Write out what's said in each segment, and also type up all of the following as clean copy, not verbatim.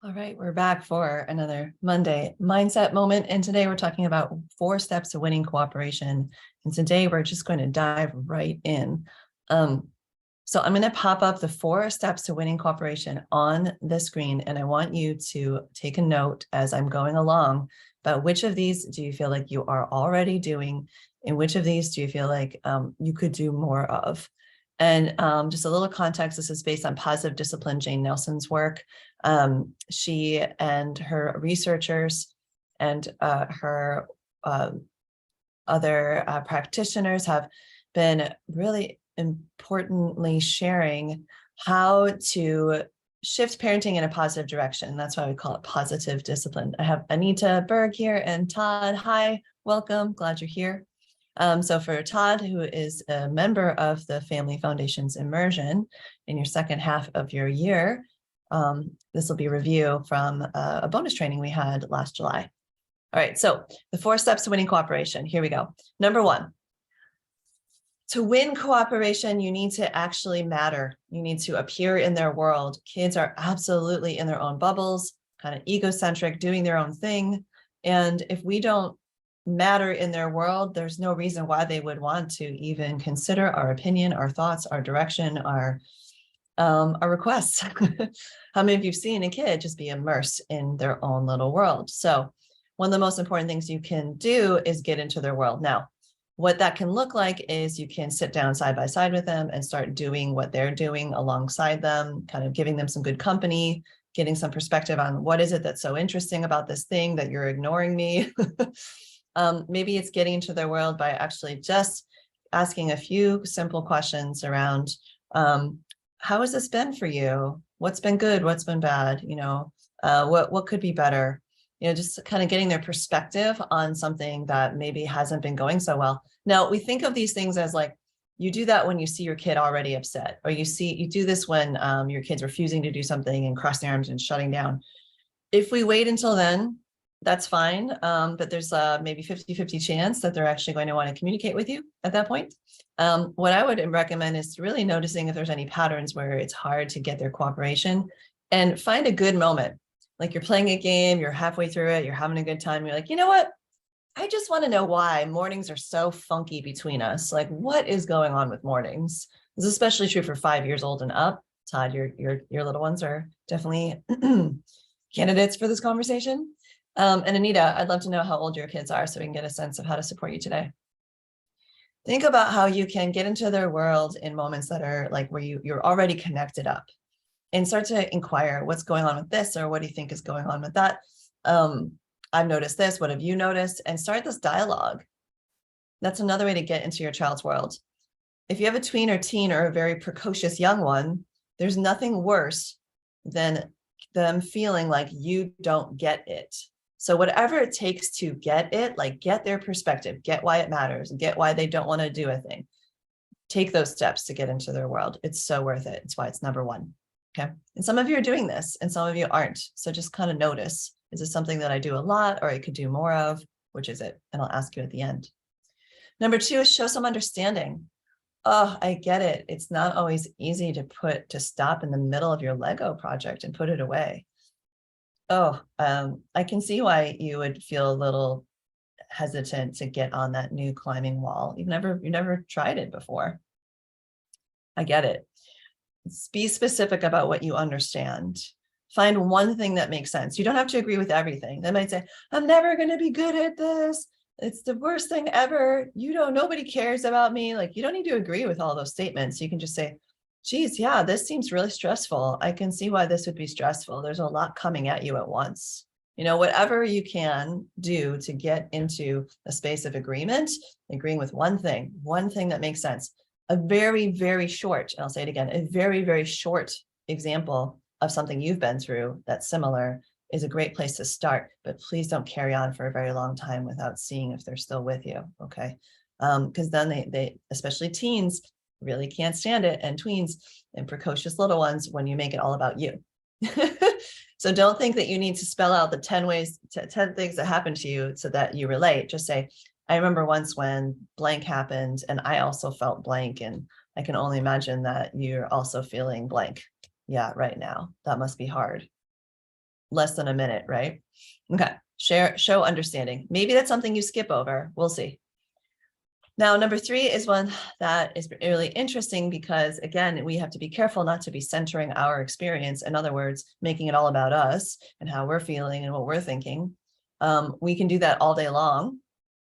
All right, we're back for another Monday mindset moment. And today we're talking about 4 steps to winning cooperation. And today we're just going to dive right in. So I'm going to pop up the 4 steps to winning cooperation on the screen. And I want you to take a note as I'm going along about which of these do you feel like you are already doing, and which of these do you feel like you could do more of. And just a little context, this is based on positive discipline, Jane Nelson's work. She and her researchers and her other practitioners have been really importantly sharing how to shift parenting in a positive direction. That's why we call it positive discipline. I have Anita Berg here and Todd. Hi, welcome. Glad you're here. So for Todd, who is a member of the Family Foundation's immersion in your second half of your year, this will be a review from a bonus training we had last July. All right, so the 4 steps to winning cooperation. Here we go. Number 1, to win cooperation, you need to actually matter. You need to appear in their world. Kids are absolutely in their own bubbles, kind of egocentric, doing their own thing. And if we don't matter in their world, there's no reason why they would want to even consider our opinion, our thoughts, our direction, our requests. How many of you've seen a kid just be immersed in their own little world? So one of the most important things you can do is get into their world. Now, what that can look like is you can sit down side by side with them and start doing what they're doing alongside them, kind of giving them some good company, getting some perspective on what is it that's so interesting about this thing that you're ignoring me. Maybe it's getting into their world by actually just asking a few simple questions around, how has this been for you? What's been good? What's been bad? What could be better? Just kind of getting their perspective on something that maybe hasn't been going so well. Now, we think of these things as like, you do that when you see your kid already upset, or you do this when your kid's refusing to do something and crossing their arms and shutting down. If we wait until then, that's fine. But there's maybe 50-50 chance that they're actually going to want to communicate with you at that point. What I would recommend is really noticing if there's any patterns where it's hard to get their cooperation, and find a good moment. Like you're playing a game, you're halfway through it, you're having a good time. You're like, you know what? I just want to know why mornings are so funky between us. Like, what is going on with mornings? This is especially true for 5 years old and up. Todd, your little ones are definitely candidates for this conversation. And Anita, I'd love to know how old your kids are so we can get a sense of how to support you today. Think about how you can get into their world in moments that are like where you're already connected up, and start to inquire what's going on with this, or what do you think is going on with that? I've noticed this. What have you noticed? And start this dialogue. That's another way to get into your child's world. If you have a tween or teen or a very precocious young one, there's nothing worse than them feeling like you don't get it. So whatever it takes to get it, like get their perspective, get why it matters, get why they don't want to do a thing. Take those steps to get into their world. It's so worth it. It's why it's number 1. Okay. And some of you are doing this and some of you aren't. So just kind of notice, is this something that I do a lot or I could do more of? Which is it? And I'll ask you at the end. Number 2 is show some understanding. Oh, I get it. It's not always easy to stop in the middle of your Lego project and put it away. Oh, I can see why you would feel a little hesitant to get on that new climbing wall. You've never tried it before. I get it. Be specific about what you understand. Find one thing that makes sense. You don't have to agree with everything. They might say, I'm never going to be good at this. It's the worst thing ever. Nobody cares about me. Like, you don't need to agree with all those statements. You can just say, geez, yeah, this seems really stressful. I can see why this would be stressful. There's a lot coming at you at once. Whatever you can do to get into a space of agreement, agreeing with one thing that makes sense. A very, very short, and I'll say it again, a very, very short example of something you've been through that's similar is a great place to start, but please don't carry on for a very long time without seeing if they're still with you, okay? Because then they, especially teens, really can't stand it, and tweens and precocious little ones, when you make it all about you. So don't think that you need to spell out the 10 things that happened to you so that you relate. Just say, I remember once when blank happened and I also felt blank, and I can only imagine that you're also feeling blank. Yeah, right now. That must be hard. less than a minute, right? Okay, show understanding. Maybe that's something you skip over. We'll see. Now, number 3 is one that is really interesting because, again, we have to be careful not to be centering our experience. In other words, making it all about us and how we're feeling and what we're thinking. We can do that all day long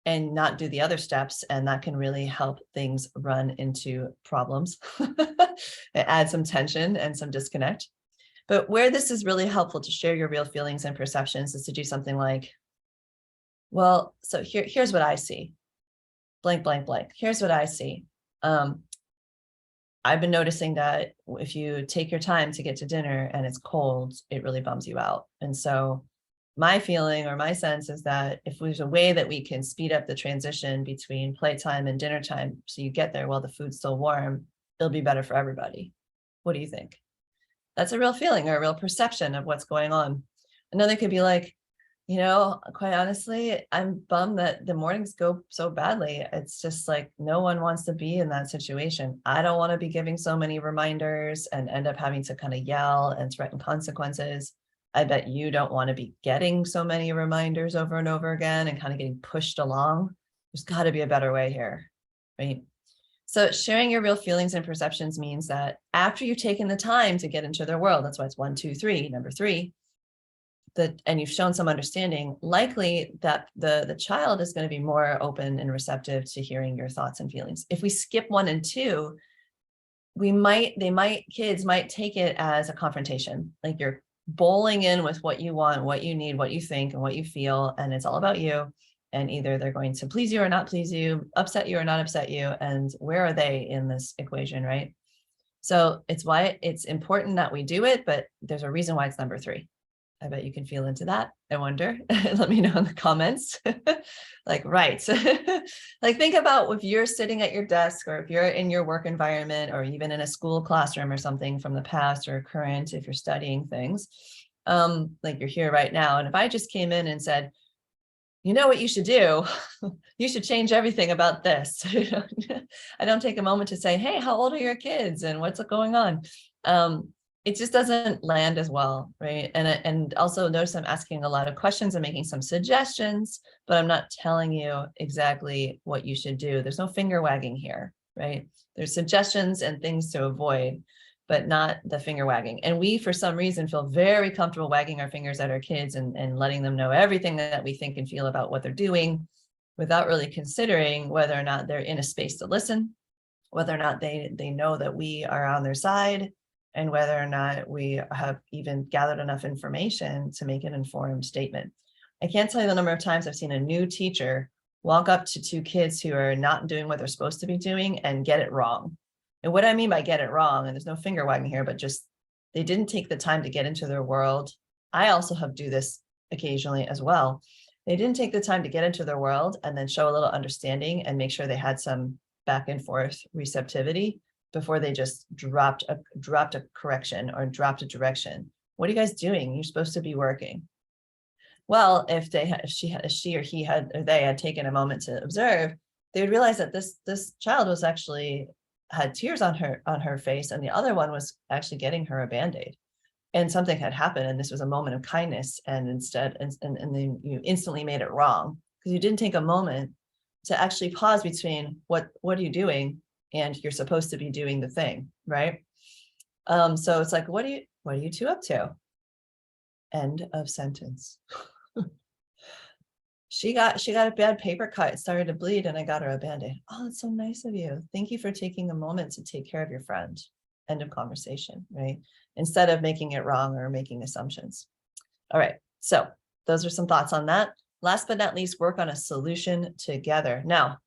and not do the other steps. And that can really help things run into problems. Add some tension and some disconnect. But where this is really helpful to share your real feelings and perceptions is to do something like, well, so here's what I see. Blank, blank, blank. Here's what I see. I've been noticing that if you take your time to get to dinner and it's cold, it really bums you out. And so my feeling or my sense is that if there's a way that we can speed up the transition between playtime and dinner time, so you get there while the food's still warm, it'll be better for everybody. What do you think? That's a real feeling or a real perception of what's going on. Another could be like, quite honestly, I'm bummed that the mornings go so badly. It's just like no one wants to be in that situation. I don't want to be giving so many reminders and end up having to kind of yell and threaten consequences. I bet you don't want to be getting so many reminders over and over again and kind of getting pushed along. There's got to be a better way here, right? So sharing your real feelings and perceptions means that after you've taken the time to get into their world, that's why it's 1, 2, 3, number 3, and you've shown some understanding, likely that the child is going to be more open and receptive to hearing your thoughts and feelings. If we skip 1 and 2, kids might take it as a confrontation, like you're bowling in with what you want, what you need, what you think, and what you feel, and it's all about you. And either they're going to please you or not please you, upset you or not upset you. And where are they in this equation, right? So it's why it's important that we do it, but there's a reason why it's number 3. I bet you can feel into that. I wonder. Let me know in the comments. Like, right. Like, think about if you're sitting at your desk or if you're in your work environment or even in a school classroom or something from the past or current, if you're studying things, like you're here right now. And if I just came in and said, you know what you should do? You should change everything about this. I don't take a moment to say, hey, how old are your kids and what's going on? It just doesn't land as well, right? And also notice I'm asking a lot of questions and making some suggestions, but I'm not telling you exactly what you should do. There's no finger wagging here, right? There's suggestions and things to avoid, but not the finger wagging. And we, for some reason, feel very comfortable wagging our fingers at our kids and letting them know everything that we think and feel about what they're doing without really considering whether or not they're in a space to listen, whether or not they know that we are on their side, and whether or not we have even gathered enough information to make an informed statement. I can't tell you the number of times I've seen a new teacher walk up to 2 kids who are not doing what they're supposed to be doing and get it wrong. And what I mean by get it wrong, and there's no finger wagging here, but just they didn't take the time to get into their world. I also have do this occasionally as well. They didn't take the time to get into their world and then show a little understanding and make sure they had some back and forth receptivity before they just dropped a correction or dropped a direction. What are you guys doing? You're supposed to be working. Well, if she or he had, or they had taken a moment to observe, they would realize that this child was actually had tears on her face, and the other one was actually getting her a Band-Aid. And something had happened, and this was a moment of kindness, and then you instantly made it wrong because you didn't take a moment to actually pause between what are you doing and you're supposed to be doing the thing, right? So it's like, what are you 2 up to? End of sentence. She got a bad paper cut, it started to bleed, and I got her a Band-Aid. Oh, that's so nice of you. Thank you for taking a moment to take care of your friend. End of conversation, right? Instead of making it wrong or making assumptions. All right, so those are some thoughts on that. Last but not least, work on a solution together. Now,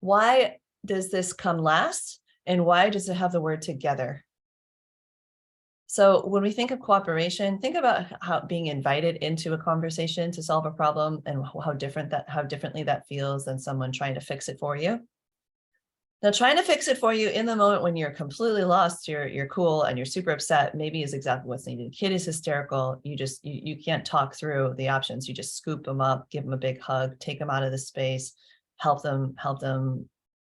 why does this come last? And why does it have the word together? So when we think of cooperation, think about how being invited into a conversation to solve a problem and how differently that feels than someone trying to fix it for you. Now, trying to fix it for you in the moment when you're completely lost, you're cool and you're super upset, maybe is exactly what's needed. Kid is hysterical. You can't talk through the options. You just scoop them up, give them a big hug, take them out of the space, help them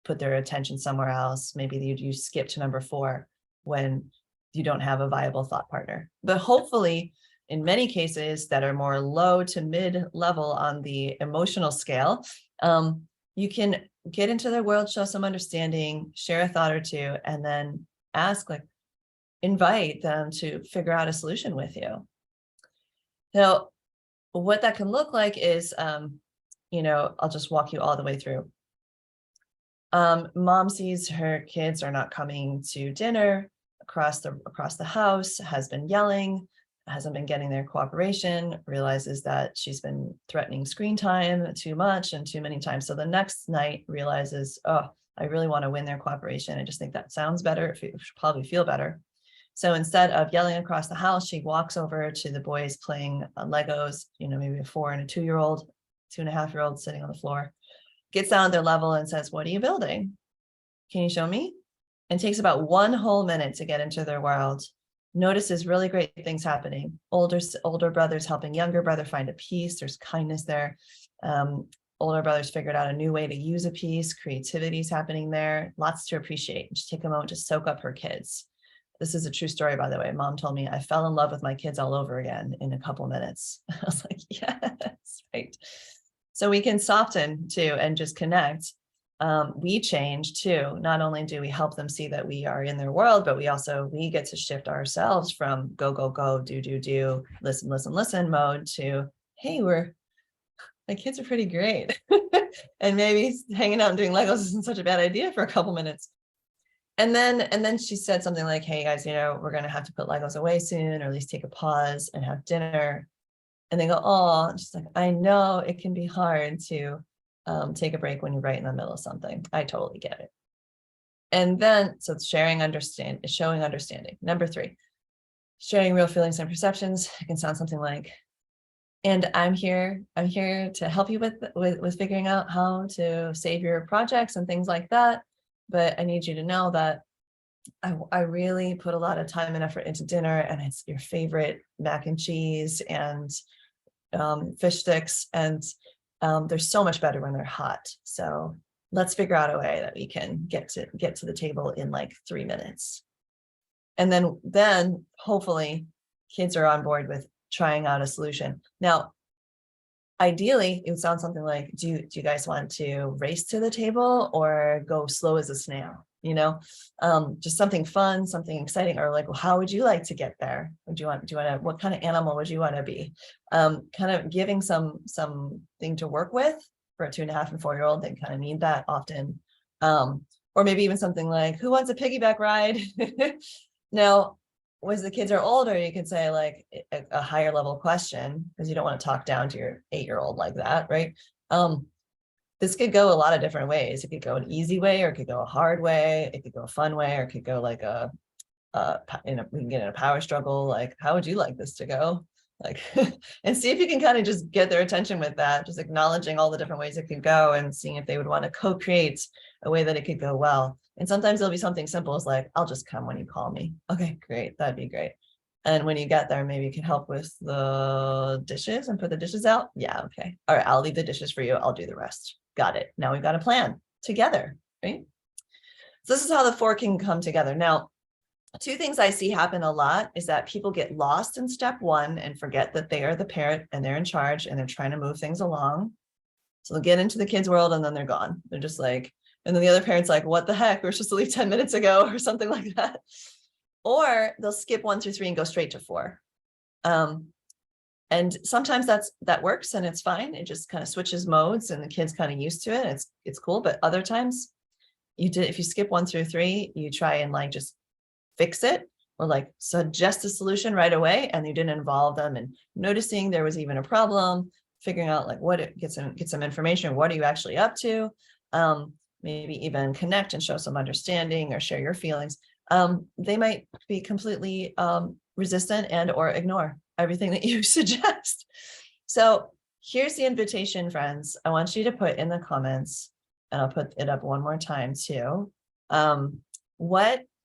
put their attention somewhere else. Maybe you skip to number 4 when you don't have a viable thought partner. But hopefully in many cases that are more low to mid level on the emotional scale, you can get into their world, show some understanding, share a thought or two, and then ask, like, invite them to figure out a solution with you. Now, what that can look like is, I'll just walk you all the way through. Mom sees her kids are not coming to dinner across the house, has been yelling, hasn't been getting their cooperation, realizes that she's been threatening screen time too much and too many times. So the next night realizes, oh, I really want to win their cooperation. I just think that sounds better. It should probably feel better. So instead of yelling across the house, she walks over to the boys playing Legos, maybe a 4 and a 2-year-old, 2.5-year-old sitting on the floor, gets down at their level and says, what are you building? Can you show me? And takes about 1 whole minute to get into their world. Notices really great things happening. Older brothers helping younger brother find a piece. There's kindness there. Older brothers figured out a new way to use a piece. Creativity is happening there. Lots to appreciate. Just take a moment to soak up her kids. This is a true story, by the way. Mom told me I fell in love with my kids all over again in a couple minutes. I was like, yes, right. So we can soften too and just connect. We change too. Not only do we help them see that we are in their world, but we get to shift ourselves from go, go, go, do, listen, listen, listen mode to, hey, my kids are pretty great. And maybe hanging out and doing Legos isn't such a bad idea for a couple minutes. And then she said something like, hey guys, we're going to have to put Legos away soon, or at least take a pause and have dinner. And they go, oh, just like, I know it can be hard to take a break when you're right in the middle of something. I totally get it. And then, so it's showing understanding. Number 3, sharing real feelings and perceptions. It can sound something like, and I'm here to help you with figuring out how to save your projects and things like that. But I need you to know that I really put a lot of time and effort into dinner, and it's your favorite mac and cheese and fish sticks, and they're so much better when they're hot. So let's figure out a way that we can get to the table in like 3 minutes. And then hopefully kids are on board with trying out a solution. Now, ideally, it would sound something like, do you guys want to race to the table or go slow as a snail? Just something fun, something exciting, or like, well, how would you like to get there? What kind of animal would you want to be? Kind of giving something to work with. For a 2.5 and 4-year-old, they kind of need that often. Or maybe even something like, who wants a piggyback ride? Now, as the kids are older, you could say like a higher level question, because you don't want to talk down to your 8-year-old like that, right? This could go a lot of different ways. It could go an easy way, or it could go a hard way. It could go a fun way, or it could go like we can get in a power struggle. Like, how would you like this to go? Like, and see if you can kind of just get their attention with that, just acknowledging all the different ways it could go and seeing if they would want to co-create a way that it could go well. And sometimes it'll be something simple as like, I'll just come when you call me. Okay, great. That'd be great. And when you get there, maybe you can help with the dishes and put the dishes out. Yeah, okay. All right, I'll leave the dishes for you. I'll do the rest. Got it. Now we've got a plan together, right? So this is how the 4 can come together. Now, 2 things I see happen a lot is that people get lost in step 1 and forget that they are the parent and they're in charge and they're trying to move things along. So they'll get into the kids' world and then they're gone. They're just like, and then the other parent's like, what the heck? We were supposed to leave 10 minutes ago or something like that. Or they'll skip 1 through 3 and go straight to 4. And sometimes that works and it's fine. It just kind of switches modes and the kid's kind of used to it. It's cool. But other times if you skip 1 through 3, you try and like just fix it or like suggest a solution right away, and you didn't involve them in noticing there was even a problem, figuring out like get some information. What are you actually up to? Maybe even connect and show some understanding or share your feelings. They might be completely resistant and or ignore everything that you suggest. So here's the invitation, friends. I want you to put in the comments, and I'll put it up one more time too.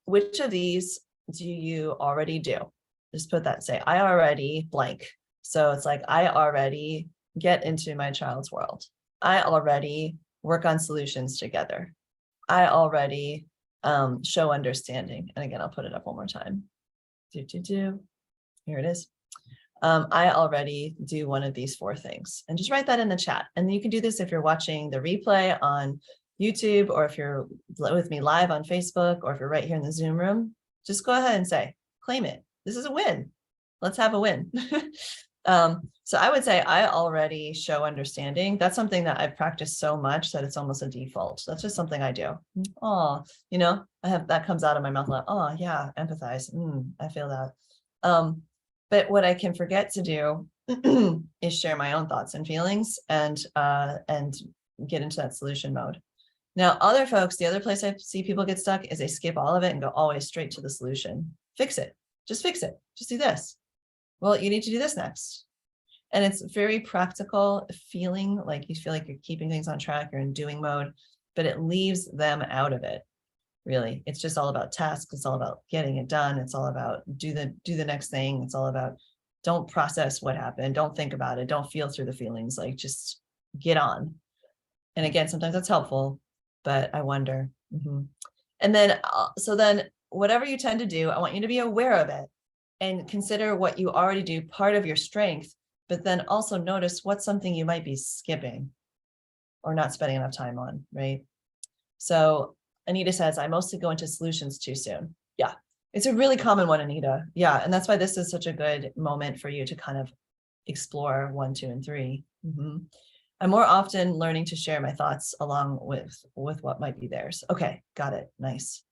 Which of these do you already do? Just put that, say, I already blank. So it's like, I already get into my child's world. I already work on solutions together. I already show understanding. And again, I'll put it up one more time. Here it is. I already do one of these 4 things, and just write that in the chat. And you can do this if you're watching the replay on YouTube, or if you're with me live on Facebook, or if you're right here in the Zoom room, just go ahead and say, claim it. This is a win. Let's have a win. So I would say I already show understanding. That's something that I've practiced so much that it's almost a default. That's just something I do. Oh, I have that comes out of my mouth a lot. Oh yeah, empathize. I feel that. But what I can forget to do is share my own thoughts and feelings and get into that solution mode. Now, other folks, the other place I see people get stuck is they skip all of it and go always straight to the solution. Fix it. Just fix it. Just do this. Well, you need to do this next. And it's very practical feeling, like you feel like you're keeping things on track, you're in doing mode, but it leaves them out of it. Really, it's just all about tasks. It's all about getting it done. It's all about do the next thing. It's all about don't process what happened. Don't think about it. Don't feel through the feelings. Like just get on. And again, sometimes that's helpful, but I wonder. And then, so then whatever you tend to do, I want you to be aware of it and consider what you already do part of your strength, but then also notice what's something you might be skipping or not spending enough time on, right? So Anita says, I mostly go into solutions too soon. Yeah, it's a really common one, Anita. Yeah, and that's why this is such a good moment for you to kind of explore 1, 2, and 3. I'm more often learning to share my thoughts along with what might be theirs. Okay, got it. Nice.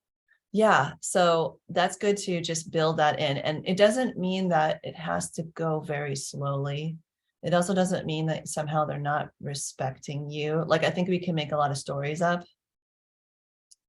Yeah, so that's good to just build that in. And it doesn't mean that it has to go very slowly. It also doesn't mean that somehow they're not respecting you. Like, I think we can make a lot of stories up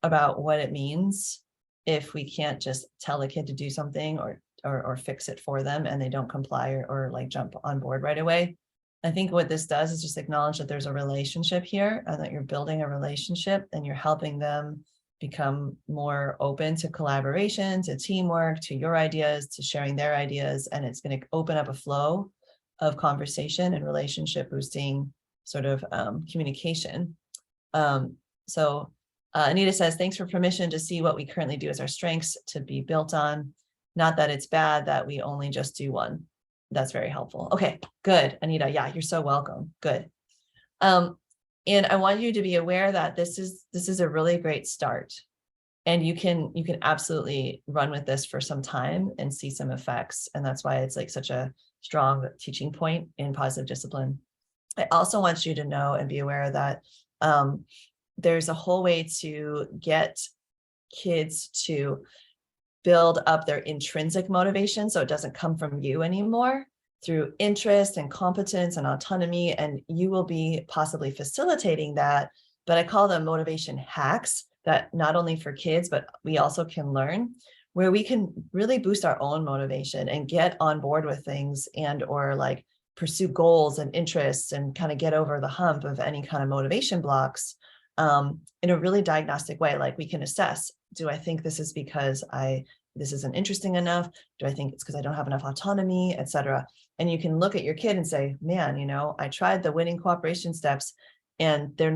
about what it means if we can't just tell a kid to do something or fix it for them and they don't comply or like jump on board right away. I think what this does is just acknowledge that there's a relationship here and that you're building a relationship and you're helping them become more open to collaboration, to teamwork, to your ideas, to sharing their ideas. And it's going to open up a flow of conversation and relationship boosting sort of communication. So Anita says, thanks for permission to see what we currently do as our strengths to be built on. Not that it's bad that we only just do one. That's very helpful. Okay, good, Anita. Yeah, you're so welcome. Good. And I want you to be aware that this is a really great start. And you can absolutely run with this for some time and see some effects. And that's why it's like such a strong teaching point in positive discipline. I also want you to know and be aware that there's a whole way to get kids to build up their intrinsic motivation so it doesn't come from you anymore, through interest and competence and autonomy, and you will be possibly facilitating that. But I call them motivation hacks that not only for kids, but we also can learn, where we can really boost our own motivation and get on board with things and or like pursue goals and interests and kind of get over the hump of any kind of motivation blocks in a really diagnostic way. Like we can assess, do I think this is because this isn't interesting enough? Do I think it's because I don't have enough autonomy, et cetera? And you can look at your kid and say, man, I tried the winning cooperation steps and their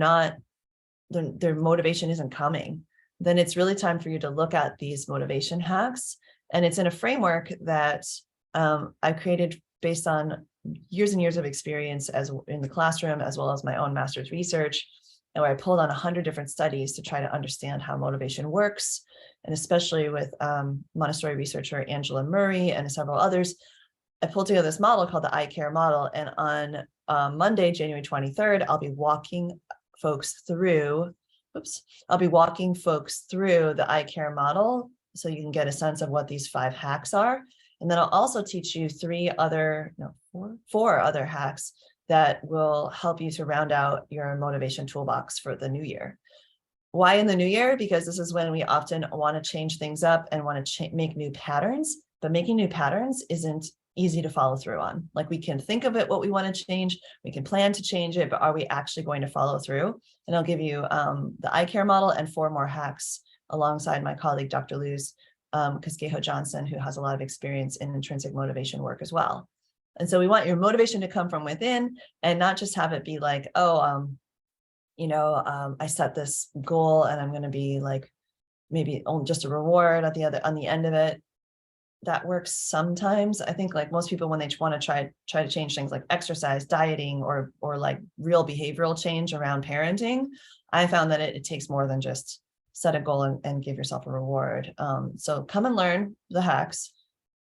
motivation isn't coming. Then it's really time for you to look at these motivation hacks. And it's in a framework that I created based on years and years of experience as in the classroom, as well as my own master's research, and where I pulled on 100 different studies to try to understand how motivation works. And especially with Montessori researcher Angela Murray and several others, I pulled together this model called the I Care model. And on Monday, January 23rd, I'll be walking folks through the I Care model so you can get a sense of what these 5 hacks are. And then I'll also teach you 4 other hacks that will help you to round out your motivation toolbox for the new year. Why in the new year? Because this is when we often want to change things up and want to make new patterns, but making new patterns isn't easy to follow through on. Like we can think of it, what we want to change, we can plan to change it, but are we actually going to follow through? And I'll give you the I Care model and 4 more hacks alongside my colleague, Dr. Luz Casquejo Johnson, who has a lot of experience in intrinsic motivation work as well. And so we want your motivation to come from within and not just have it be like, I set this goal and I'm going to be like, maybe just a reward on the end of it. that works sometimes. I think like most people, when they want to try to change things like exercise, dieting, or like real behavioral change around parenting, I found that it takes more than just set a goal and give yourself a reward. So come and learn the hacks,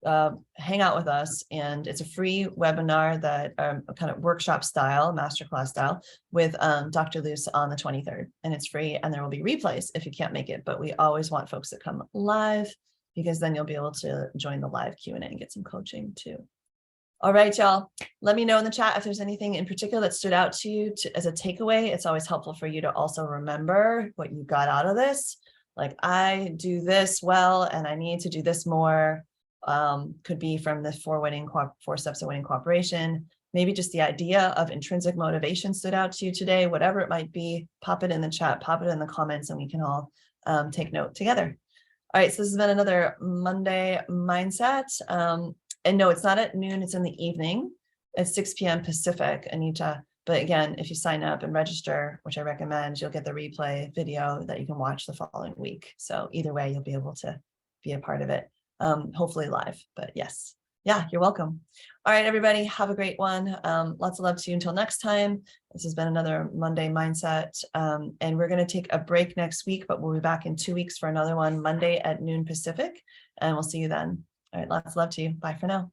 hang out with us, and it's a free webinar that kind of workshop style, masterclass style, with Dr. Luce on the 23rd, and it's free, and there will be replays if you can't make it, but we always want folks to come live, because then you'll be able to join the live Q&A and get some coaching too. All right, y'all. Let me know in the chat if there's anything in particular that stood out to you as a takeaway. It's always helpful for you to also remember what you got out of this. Like, I do this well, and I need to do this more. Could be from the 4 steps of winning cooperation. Maybe just the idea of intrinsic motivation stood out to you today. Whatever it might be, pop it in the chat, pop it in the comments, and we can all take note together. All right, so this has been another Monday Mindset. And no, it's not at noon, it's in the evening at 6 p.m. Pacific, Anita. But again, if you sign up and register, which I recommend, you'll get the replay video that you can watch the following week. So either way, you'll be able to be a part of it, hopefully live. But yes, yeah, you're welcome. All right, everybody, have a great one. Lots of love to you until next time. This has been another Monday Mindset. And we're going to take a break next week, but we'll be back in 2 weeks for another one, Monday at noon Pacific. And we'll see you then. All right, lots of love to you. Bye for now.